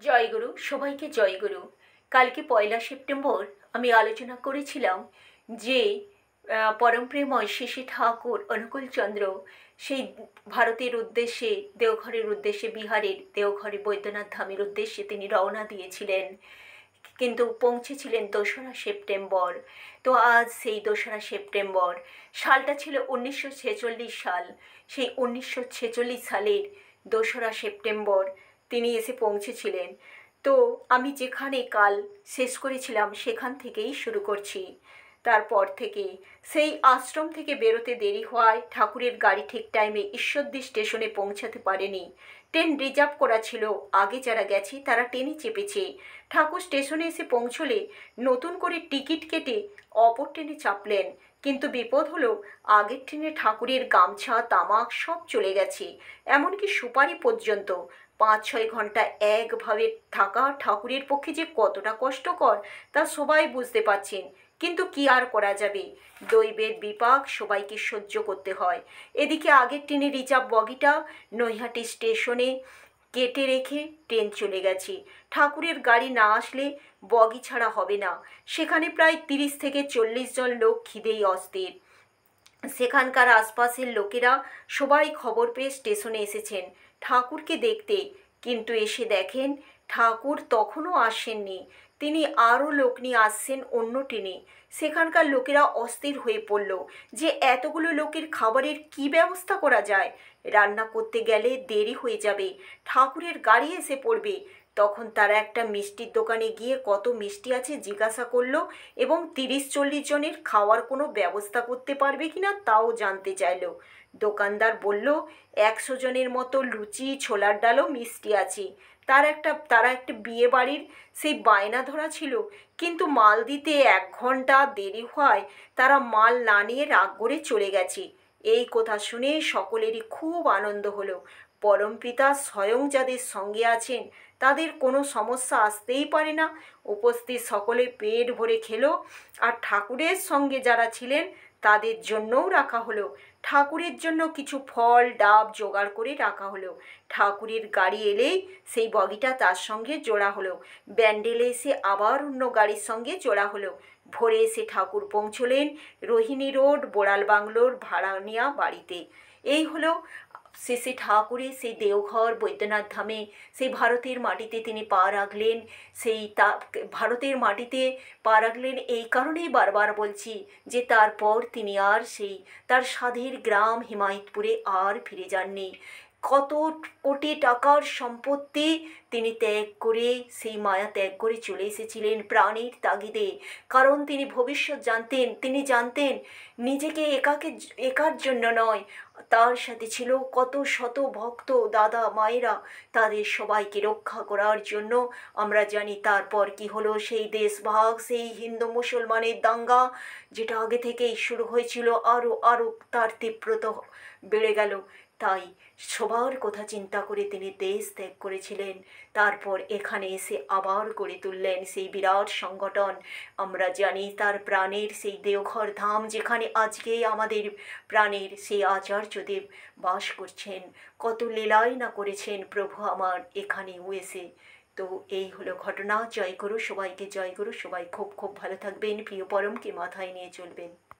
জয়গুরু, সবাইকে জয়গুরু। কালকে 1লা সেপ্টেম্বর আমি আলোচনা করেছিলাম যে পরমপ্রেময় শ্রী ঠাকুর অনুকূলচন্দ্র সেই ভারতের উদ্দেশ্যে, দেওঘরের উদ্দেশ্যে, বিহারের দেওঘরে বৈদ্যনাথ ধামের উদ্দেশ্যে তিনি রওনা দিয়েছিলেন, কিন্তু পৌঁছেছিলেন 2রা সেপ্টেম্বর। তো আজ সেই 2রা সেপ্টেম্বর, সালটা ছিল 1946 সাল। সেই 1946 সালের 2রা সেপ্টেম্বর তিনি এসে পৌঁছেছিলেন। তো আমি যেখানে কাল শেষ করেছিলাম সেখান থেকেই শুরু করছি। তারপর থেকে সেই আশ্রম থেকে বেরোতে দেরি হওয়ায় ঠাকুরের গাড়ি ঠিক টাইমে ঈশ্বরদী স্টেশনে পৌঁছাতে পারেনি। ট্রেন রিজার্ভ করা ছিল, আগে যারা গেছে তারা ট্রেনে চেপেছে। ঠাকুর স্টেশনে এসে পৌঁছলে নতুন করে টিকিট কেটে অপর ট্রেনে চাপলেন, কিন্তু বিপদ হলো আগের ট্রেনে ঠাকুরের গামছা তামাক সব চলে গেছে, এমনকি সুপারি পর্যন্ত। 5-6 ঘন্টা একভাবে থাকা ঠাকুরের পক্ষে যে কতটা কষ্টকর তা সবাই বুঝতে পারছেন, কিন্তু কি আর করা যাবে, দৈবের বিপাক সবাইকে সহ্য করতে হয়। এদিকে আগের ট্রেনে রিজার্ভ বগিটা নৈহাটি স্টেশনে কেটে রেখে ট্রেন চলে গেছে। ঠাকুরের গাড়ি না আসলে বগি ছাড়া হবে না। সেখানে প্রায় 30 থেকে 40 জন লোক খিদেই অস্থির। সেখানকার আশপাশের লোকেরা সবাই খবর পেয়ে স্টেশনে এসেছেন ঠাকুরকে দেখতে, কিন্তু এসে দেখেন ঠাকুর তখনও আসেননি। তিনি আরও লোক নিয়ে আসছেন অন্য ট্রেনে। সেখানকার লোকেরা অস্থির হয়ে পড়ল যে এতগুলো লোকের খাবারের কি ব্যবস্থা করা যায়। রান্না করতে গেলে দেরি হয়ে যাবে, ঠাকুরের গাড়ি এসে পড়বে। তখন তারা একটা মিষ্টির দোকানে গিয়ে কত মিষ্টি আছে জিজ্ঞাসা করলো এবং 30-40 জনের খাওয়ার কোনো ব্যবস্থা করতে পারবে কিনা তাও জানতে চাইলো। দোকানদার বলল 100 জনের মতো লুচি, ছোলার ডালও মিষ্টি আছে। তারা একটা বিয়ে বাড়ির সেই বায়না ধরা ছিল, কিন্তু মাল দিতে 1 ঘন্টা দেরি হওয়ায় তারা মাল না নিয়ে রাগ করে চলে গেছে। এই কথা শুনে সকলেরই খুব আনন্দ হলো। পরমপিতা স্বয়ং যাদের সঙ্গে আছেন তাদের কোনো সমস্যা আসতেই পারে না। উপস্থিত সকলে পেট ভরে খেলো, আর ঠাকুরের সঙ্গে যারা ছিলেন তাদের জন্যও রাখা হলো। ঠাকুরের জন্য কিছু ফল ডাব জোগাড় করে রাখা হলো। ঠাকুরের গাড়ি এলেই সেই বগিটা তার সঙ্গে জোড়া হলো। ব্যান্ডেলে এসে আবার অন্য গাড়ির সঙ্গে জোড়া হলো। ভোরে এসে ঠাকুর পৌঁছলেন রোহিণী রোড বোড়াল বাংলোর ভাড়া নেওয়া বাড়িতে। এই হলো শ্রী ঠাকুরের সেই দেওঘর বৈদ্যনাথ ধামে, সেই ভারতের মাটিতে তিনি পা রাখলেন। ভারতের মাটিতে পা রাখলেন এই কারণেই বারবার বলছি যে তারপর তিনি আর সেই তার সাধের গ্রাম হিমায়তপুরে আর ফিরে যাননি। কত কোটি টাকার সম্পত্তি তিনি ত্যাগ করে, সেই মায়া ত্যাগ করে চলে এসেছিলেন প্রাণের তাগিদে। কারণ তিনি ভবিষ্যৎ জানতেন, তিনি জানতেন নিজেকে একার জন্য নয়, তার সাথে ছিল কত শত ভক্ত দাদা মায়েরা, তাদের সবাইকে রক্ষা করার জন্য। আমরা জানি তারপর কি হলো, সেই দেশভাগ, সেই হিন্দু মুসলমানের দাঙ্গা যেটা আগে থেকেই শুরু হয়েছিল, আরও আরও তার তীব্রতা বেড়ে গেল। তাই সবার কথা চিন্তা করে তিনি দেশ ত্যাগ করেছিলেন। তারপর এখানে এসে আবার গড়ে তুললেন সেই বিরাট সংগঠন। আমরা জানি তার প্রাণের সেই দেওঘর ধাম, যেখানে আজকে আমাদের প্রাণের সেই আচার্যদেব বাস করছেন। কত লীলাই না করেছেন প্রভু আমার এখানেও এসে। তো এই হলো ঘটনা। জয় গুরু, সবাইকে জয় গুরু। সবাই খুব খুব ভালো থাকবেন, প্রিয় পরমকে মাথায় নিয়ে চলবেন।